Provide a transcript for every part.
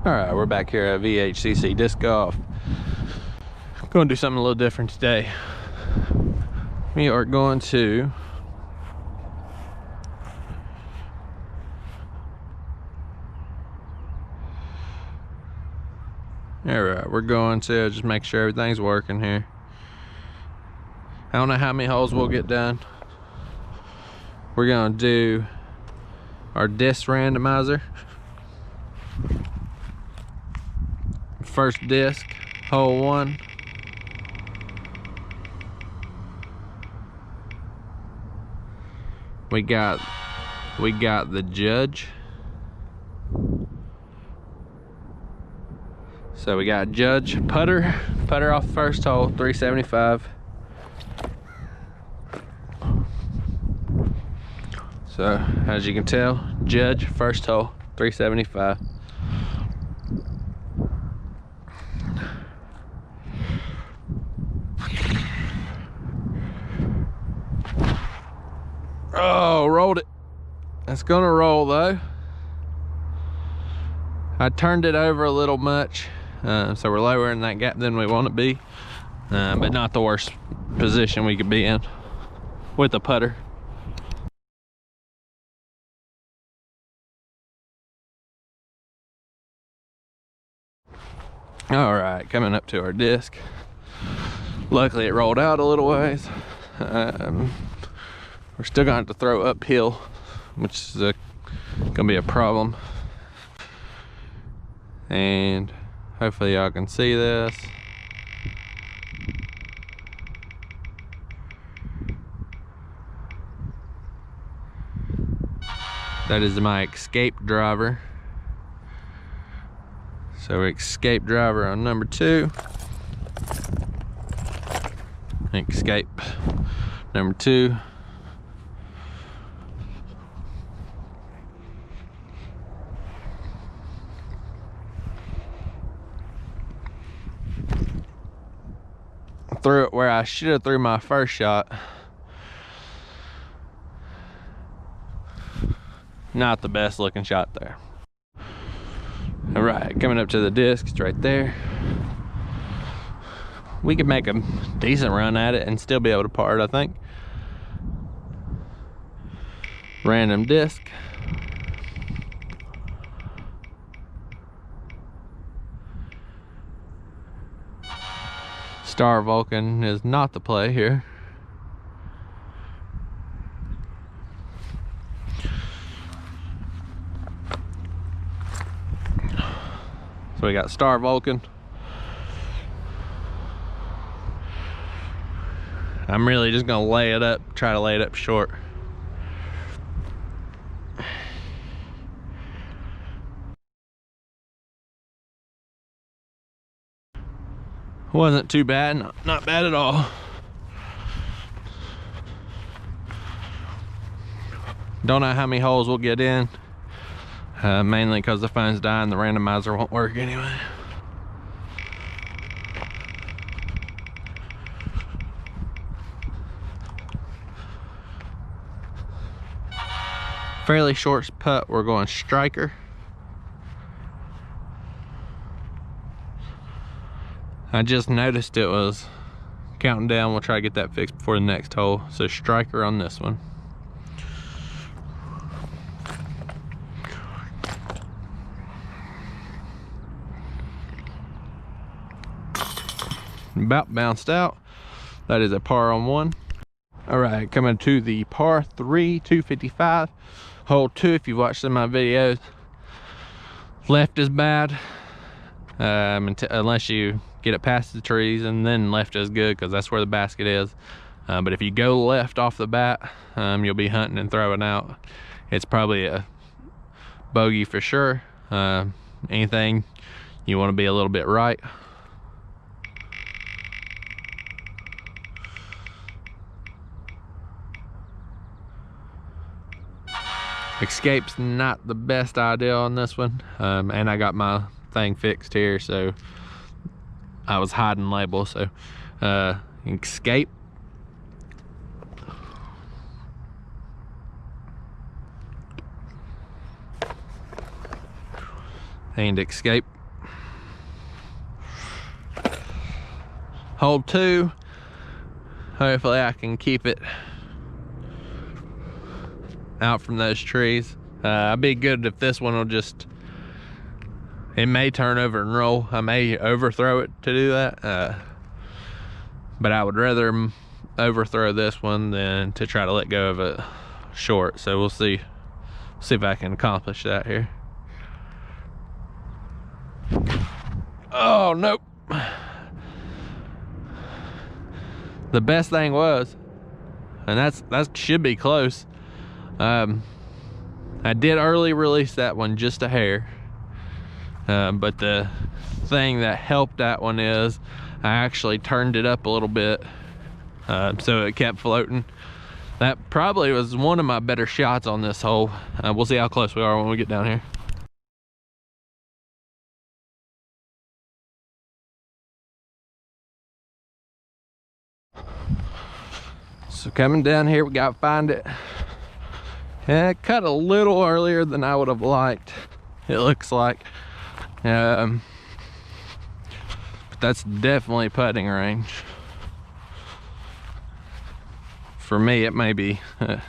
All right, we're back here at VHCC Disc Golf. Going to do something a little different today. We are going to we're going to just make sure everything's working here. I don't know how many holes we'll get done. We're gonna do our disc randomizer. First disc, hole 1. We got the judge. So we got judge putter off the first hole, 375. So as you can tell, judge first hole, 375. Oh, rolled it. It's gonna roll though. I turned it over a little much, so we're lower in that gap than we want to be, but not the worst position we could be in with the putter. All right, coming up to our disc. Luckily it rolled out a little ways. We're still gonna have to throw uphill, which is gonna be a problem. And hopefully y'all can see this. That is my escape driver. So escape driver on number 2. Escape number 2. Threw it where I should have threw my first shot. Not the best looking shot there. All right, coming up to the disc, it's right there. We could make a decent run at it and still be able to par it, I think. Random disc. Star Vulcan is not the play here. So we got Star Vulcan. I'm really just gonna lay it up, try to lay it up short. Wasn't too bad, not bad at all. Don't know how many holes we'll get in. Mainly because the phone's dying, the randomizer won't work anyway. Fairly short putt, we're going striker. I just noticed it was counting down. We'll try to get that fixed before the next hole. So striker on this one. About bounced out. That is a par on 1. All right, coming to the par 3, 255. Hole 2, if you've watched some of my videos, left is bad. Unless you get it past the trees, and then left is good because that's where the basket is. But if you go left off the bat, you'll be hunting and throwing out. It's probably a bogey for sure. Anything, you want to be a little bit right. Escape's not the best idea on this one, and I got my thing fixed here, so I was hiding labels. So escape. And escape. hole 2. Hopefully I can keep it out from those trees. I'd be good if this one will just, it may turn over and roll. I may overthrow it to do that, but I would rather overthrow this one than to try to let go of it short. So we'll see if I can accomplish that here. Oh, nope. The best thing was, and that should be close, I did early release that one just a hair, but the thing that helped that one is I actually turned it up a little bit, so it kept floating. That probably was one of my better shots on this hole. We'll see how close we are when we get down here. So coming down here, we got to find it. Yeah, it cut a little earlier than I would have liked, it looks like. But that's definitely putting range. For me, it may be a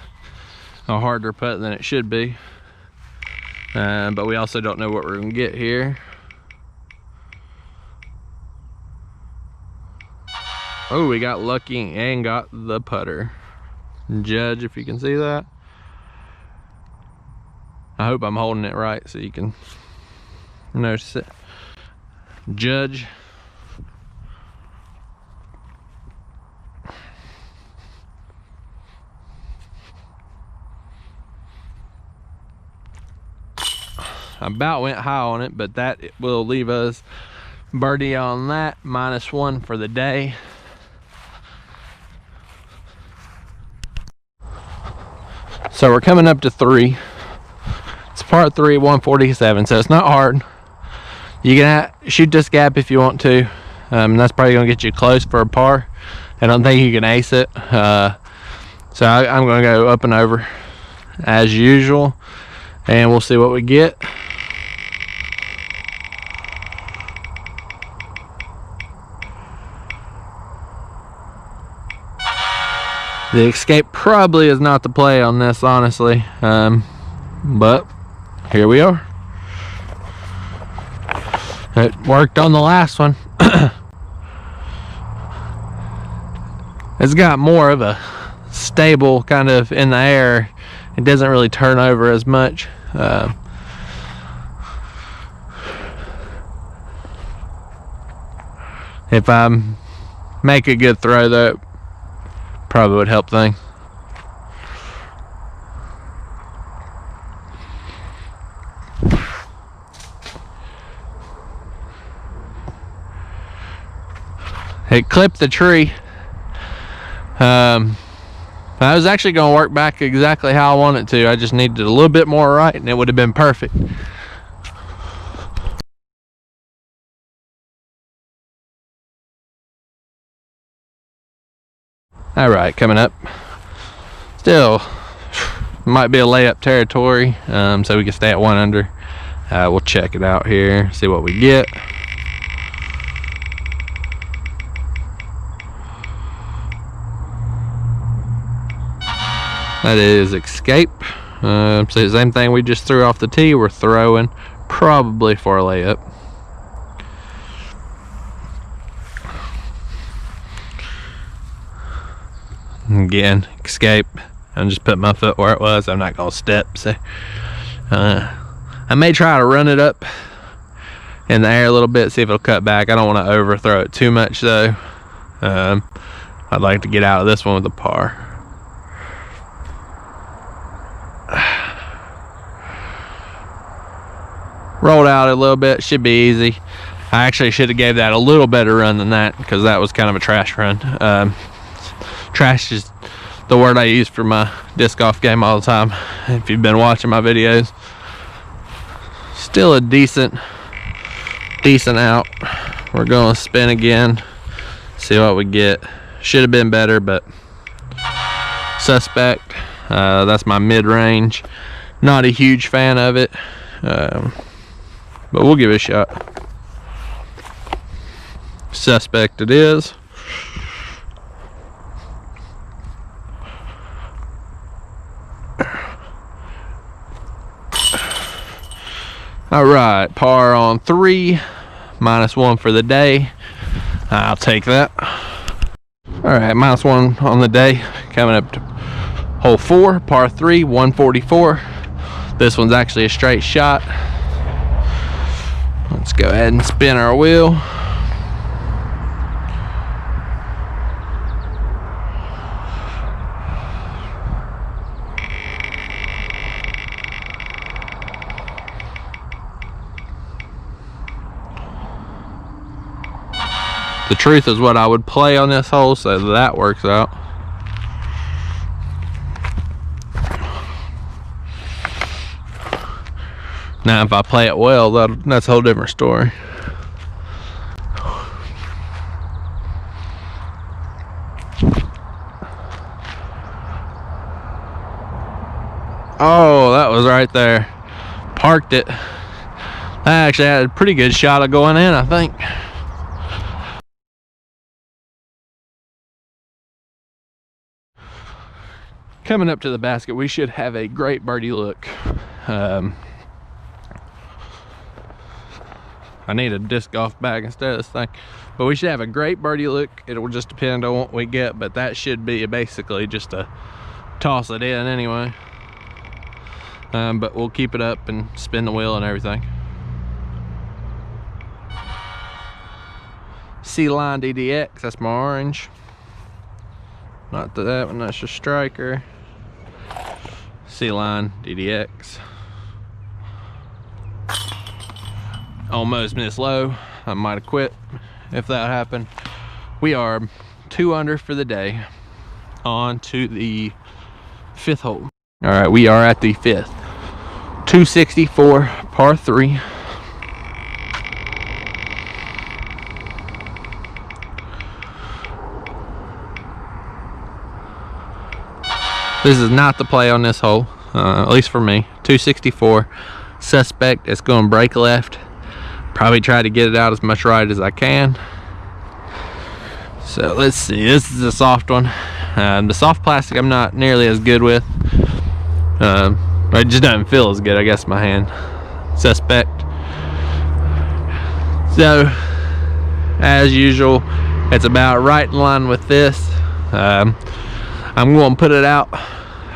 harder putt than it should be. But we also don't know what we're gonna get here. Oh, we got lucky and got the putter. Judge if you can see that. I hope I'm holding it right so you can notice it. Judge. I about went high on it, but that will leave us birdie on that, -1 for the day. So we're coming up to 3. It's part 3, 147, so it's not hard. You can shoot this gap if you want to. That's probably gonna get you close for a par. I don't think you can ace it. So I'm gonna go up and over as usual, and we'll see what we get. The escape probably is not the play on this, honestly, but here we are. It worked on the last one. It's got more of a stable kind of in the air. It doesn't really turn over as much. If I make a good throw though, probably would help things. It clipped the tree. I was actually going to work back exactly how I wanted to. I just needed a little bit more right and it would have been perfect. All right, coming up. Still might be a layup territory, so we can stay at 1 under. We'll check it out here, see what we get. That is escape. So the same thing we just threw off the tee, we're throwing probably for a layup. Again, escape. I'm just putting my foot where it was. I'm not gonna step. So I may try to run it up in the air a little bit, see if it'll cut back. I don't want to overthrow it too much though. I'd like to get out of this one with a par. Rolled out a little bit, should be easy. I actually should have gave that a little better run than that because that was kind of a trash run. Trash is the word I use for my disc golf game all the time, if you've been watching my videos. Still a decent out. We're gonna spin again, see what we get. Should have been better, but suspect. That's my mid-range. Not a huge fan of it, but we'll give it a shot. Suspect it is. All right, par on 3, -1 for the day. I'll take that. All right, -1 on the day. Coming up to hole 4, par 3, 144. This one's actually a straight shot. Let's go ahead and spin our wheel. The truth is what I would play on this hole, so that works out. Now if I play it well, that's a whole different story. Oh, that was right there. Parked it. I actually had a pretty good shot of going in, I think. Coming up to the basket, we should have a great birdie look. I need a disc golf bag instead of this thing, but we should have a great birdie look. It'll just depend on what we get, but that should be basically just a toss it in anyway. But we'll keep it up and spin the wheel and everything. C-Line DDX, that's my orange. Not that one, that's your striker. C-Line DDX. Almost missed low. I might have quit if that happened. We are 2 under for the day. On to the 5th hole. All right, we are at the 5th. 264, par 3. This is not the play on this hole, at least for me. 264, suspect. It's going to break left. Probably try to get it out as much right as I can. So let's see. This is a soft one. The soft plastic I'm not nearly as good with. It just doesn't feel as good, I guess, my hand. Suspect. So, as usual, it's about right in line with this. I'm going to put it out,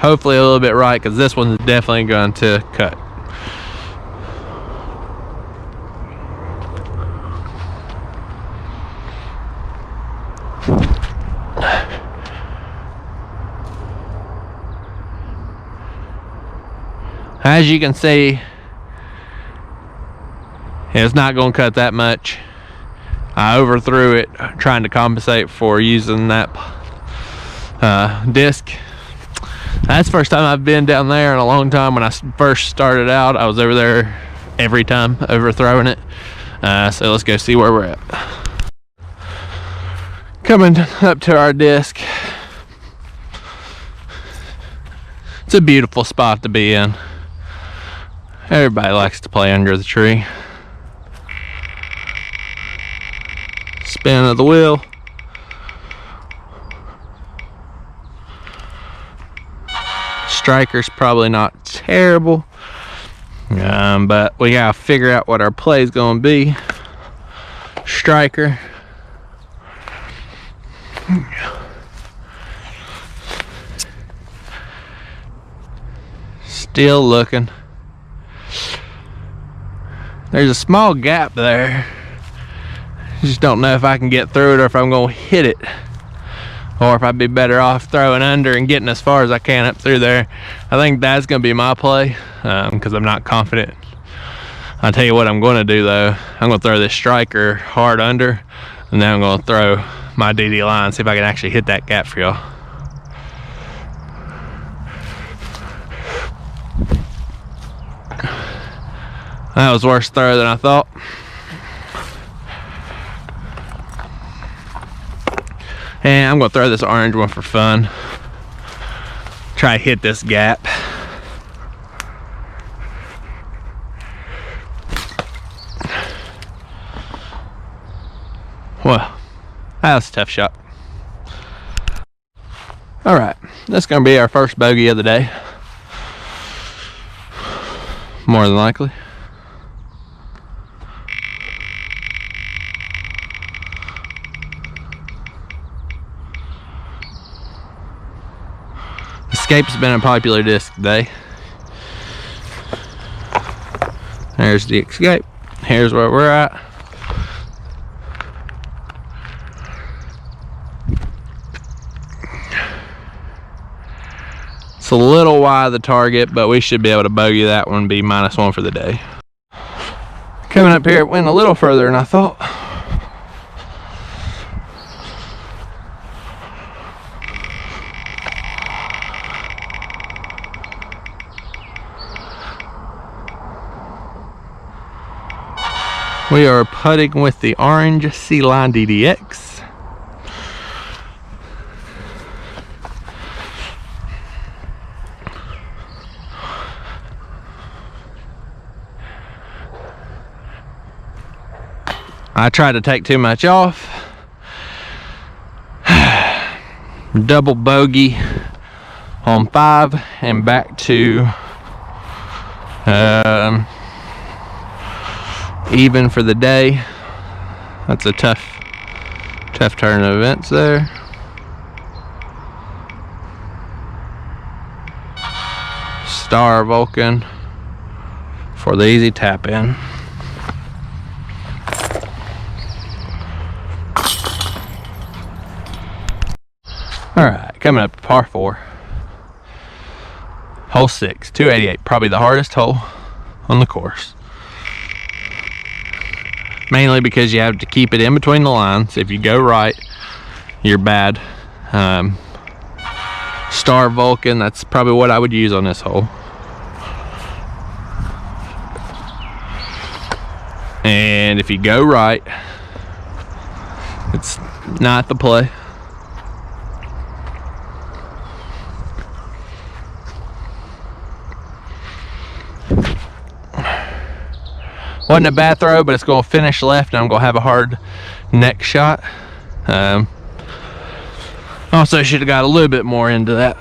hopefully a little bit right, because this one's definitely going to cut. As you can see, it's not going to cut that much. I overthrew it trying to compensate for using that disc. That's the first time I've been down there in a long time. When I first started out, I was over there every time, overthrowing it. So let's go see where we're at. Coming up to our disc. It's a beautiful spot to be in. Everybody likes to play under the tree. Spin of the wheel. Striker's probably not terrible, but we gotta figure out what our play is gonna be. Striker. Still looking. There's a small gap there. Just don't know if I can get through it or if I'm gonna hit it, or if I'd be better off throwing under and getting as far as I can up through there. I think that's gonna be my play, because I'm not confident. I'll tell you what I'm gonna do though. I'm gonna throw this striker hard under, and then I'm gonna throw my DD line, see if I can actually hit that gap for y'all. That was a worse throw than I thought. And I'm gonna throw this orange one for fun. Try to hit this gap. Well, that was a tough shot. All right, that's gonna be our first bogey of the day. More than likely. Escape's been a popular disc today. There's the Escape. Here's where we're at. It's a little wide of the target, but we should be able to bogey that one, be -1 for the day. Coming up here, it went a little further than I thought. We are putting with the orange Sea Line DDX. I tried to take too much off. Double bogey on 5 and back to even for the day. That's a tough turn of events there. Star Vulcan for the easy tap in. Alright, coming up to par 4. Hole 6, 288, probably the hardest hole on the course. Mainly because you have to keep it in between the lines. If you go right, you're bad. Star Vulcan, that's probably what I would use on this hole. And if you go right, it's not the play. Wasn't a bad throw, but it's going to finish left, and I'm going to have a hard neck shot. Also should have got a little bit more into that.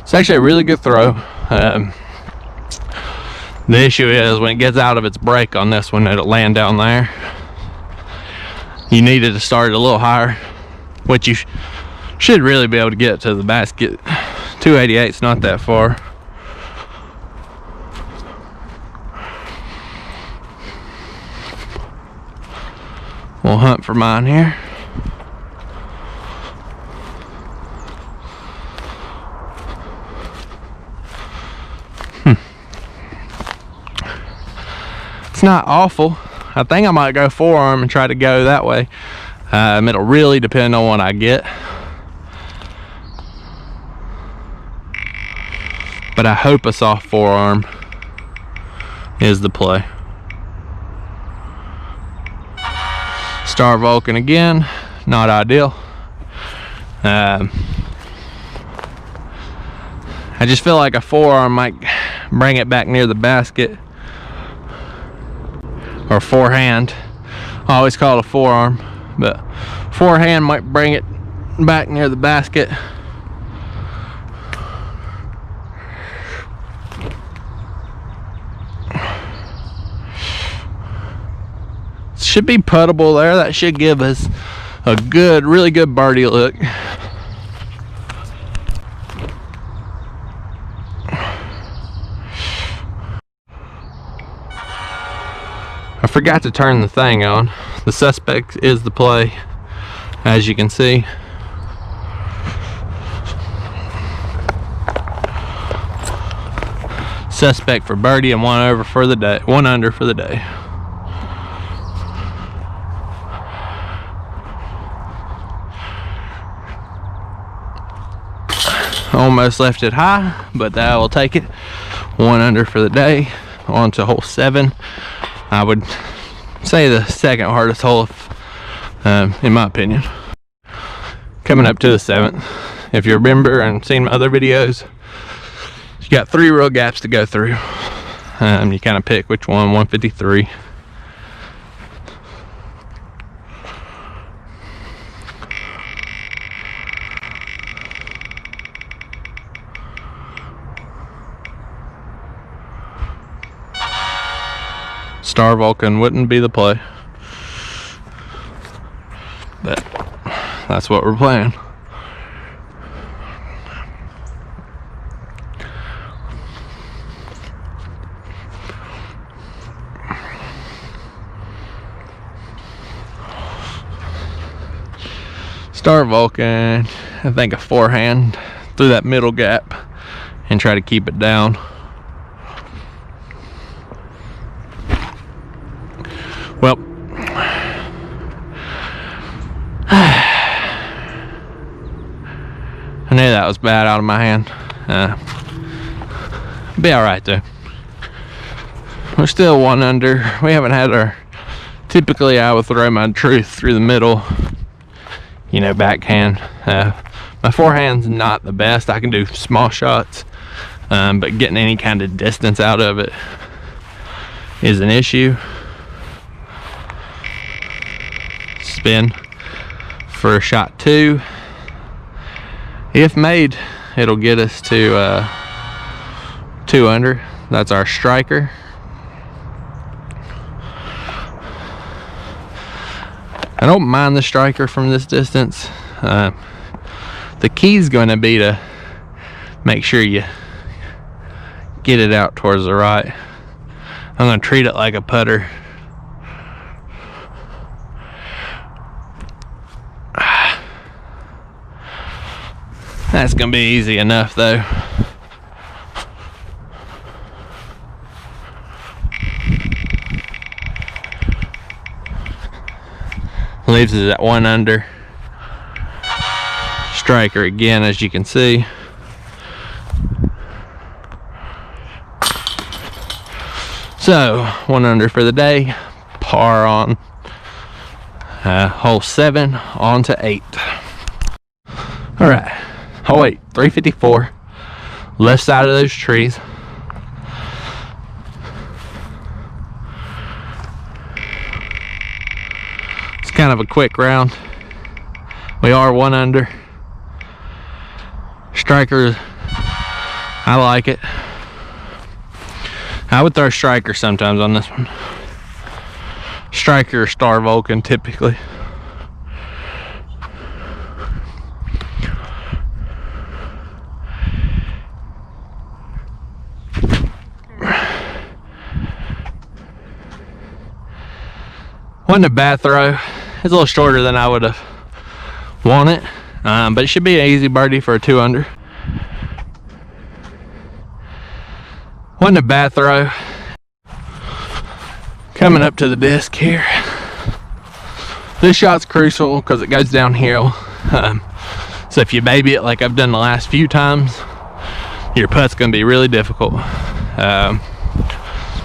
It's actually a really good throw. The issue is when it gets out of its break on this one, it'll land down there. You needed to start it a little higher, which you should really be able to get to the basket. 288's not that far. We'll hunt for mine here. It's not awful. I think I might go forearm and try to go that way. It'll really depend on what I get. But I hope a soft forearm is the play. Star Vulcan again, not ideal. I just feel like a forearm might bring it back near the basket, or forehand. I always call it a forearm, but forehand might bring it back near the basket. Should be puttable there. That should give us a good, really good birdie look. I forgot to turn the thing on. The suspect is the play, as you can see. Suspect for birdie and 1 over for the day, 1 under for the day. Almost left it high, but that will take it. 1 under for the day. On to hole 7. I would say the second hardest hole, in my opinion. Coming up to the 7th. If you remember and seen my other videos, you got 3 real gaps to go through. You kind of pick which one. 153. Star Vulcan wouldn't be the play, but that's what we're playing. Star Vulcan, I think a forehand through that middle gap and try to keep it down. Well, I knew that was bad out of my hand. Be all right though. We're still 1 under. We haven't had our, typically I would throw my truth through the middle, you know, backhand. My forehand's not the best. I can do small shots, but getting any kind of distance out of it is an issue. Spin for shot 2. If made, it'll get us to 2 under. That's our striker. I don't mind the striker from this distance. The key is going to be to make sure you get it out towards the right. I'm going to treat it like a putter. That's going to be easy enough though. Leaves us at 1 under. Striker again, as you can see. So 1 under for the day. Par on hole 7, on to 8. All right, hole 8, 354. Left side of those trees. Kind of a quick round. We are 1 under. Striker, I like it. I would throw striker sometimes on this one. Striker or Star Vulcan typically. Wasn't a bad throw. It's a little shorter than I would have wanted, but it should be an easy birdie for a 2 under. Wasn't a bad throw. Coming up to the disc here. This shot's crucial because it goes downhill. So if you baby it like I've done the last few times, your putt's going to be really difficult.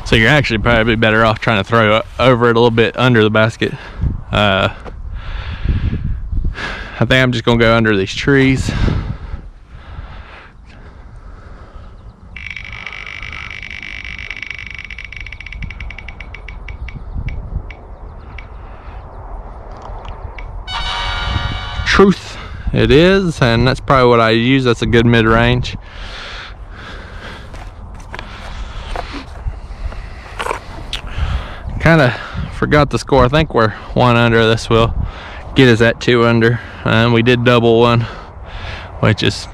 So you're actually probably better off trying to throw over it a little bit under the basket. I think I'm just gonna go under these trees. Truth it is, and that's probably what I use. That's a good mid-range. Kind of forgot the score. I think we're 1 under. This will get us at 2 under. And we did double 1, which is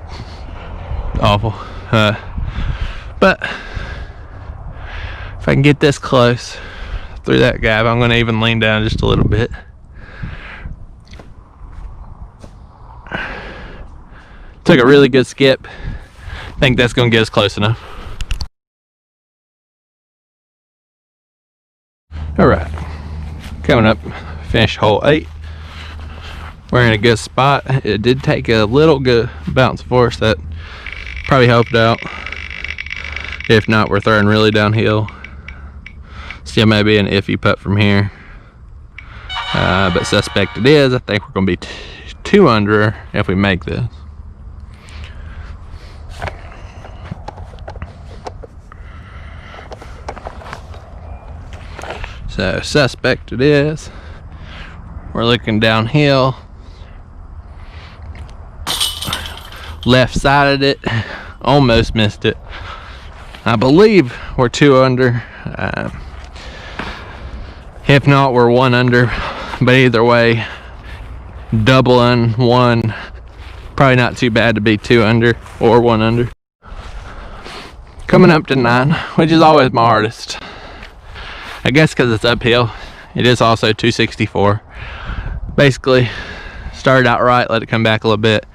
awful. But if I can get this close through that gap, I'm going to even lean down just a little bit. Took a really good skip. I think that's going to get us close enough. All right, coming up, finish hole 8. We're in a good spot. It did take a little good bounce for us. That probably helped out. If not, we're throwing really downhill. Still may be an iffy putt from here, but suspect it is. I think we're going to be 2 under if we make this. So suspect it is. We're looking downhill. Left sided it, almost missed it. I believe we're 2 under. If not, we're 1 under. But either way, doubling 1, probably not too bad to be 2 under or 1 under. Coming up to 9, which is always my hardest. I guess because it's uphill. It is also 264. Basically, Started out right, let it come back a little bit.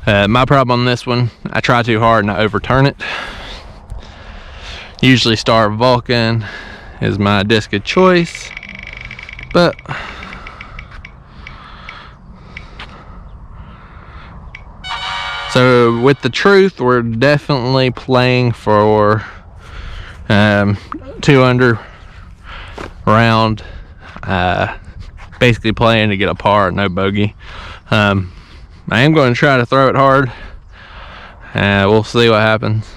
My problem on this one, I try too hard and I overturn it. Usually Star Vulcan is my disc of choice, but so with the Truth, we're definitely playing for 2 under round, basically playing to get a par, no bogey. I am going to try to throw it hard. We'll see what happens.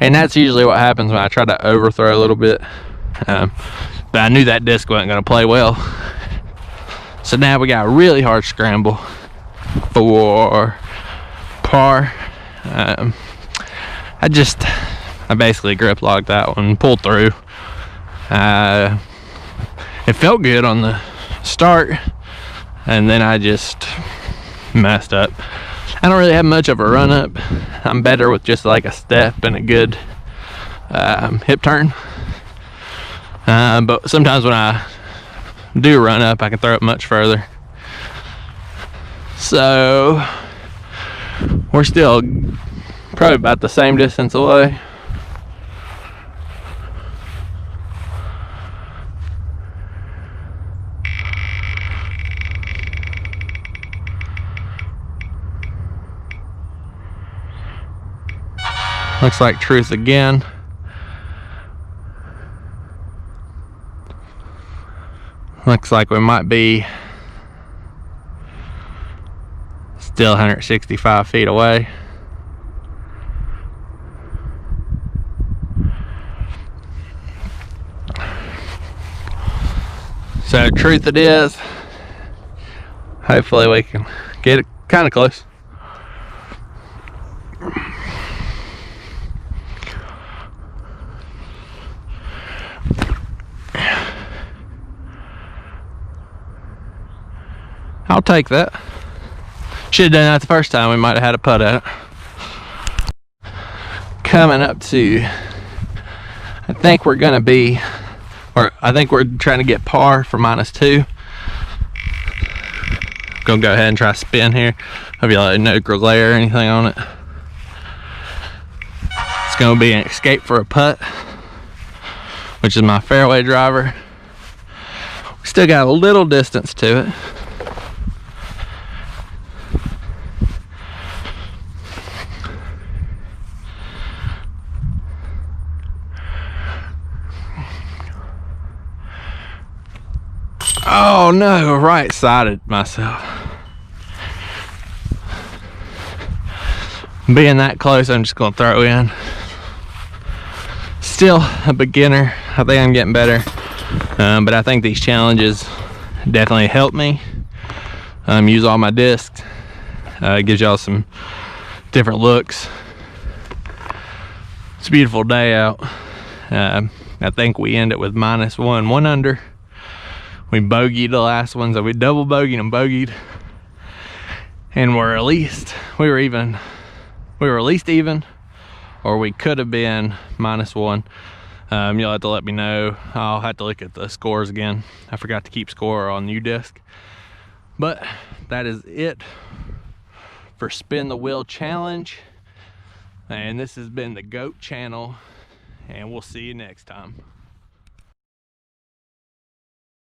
And that's usually what happens when I try to overthrow a little bit. But I knew that disc wasn't going to play well. So now we got a really hard scramble for par. I basically grip locked that one, pulled through. It felt good on the start, and then I just messed up. I don't really have much of a run up. I'm better with just like a step and a good hip turn. But sometimes when I do run up, I can throw it much further. So we're still probably about the same distance away. Looks like Truth again. Looks like we might be still 165 feet away. So Truth it is. Hopefully we can get it kind of close. I'll take that. Should have done that the first time. We might have had a putt at it. Coming up to, I think we're gonna be, or I think we're trying to get par for -2. Gonna go ahead and try spin here. Hope you like no glare or anything on it. It's gonna be an escape for a putt, which is my fairway driver. We still got a little distance to it. Oh no, right-sided myself. Being that close, I'm just gonna throw in. Still a beginner. I think I'm getting better. But I think these challenges definitely help me use all my discs. It gives y'all some different looks. It's a beautiful day out. I think we end it with -1, 1 under. We bogeyed the last one, so we double bogeyed and bogeyed, and we were at least even, or we could have been -1. You'll have to let me know. I'll have to look at the scores again. I forgot to keep score on new disc. But that is it for Spin the Wheel Challenge, and this has been the G.O.A.T channel, and we'll see you next time.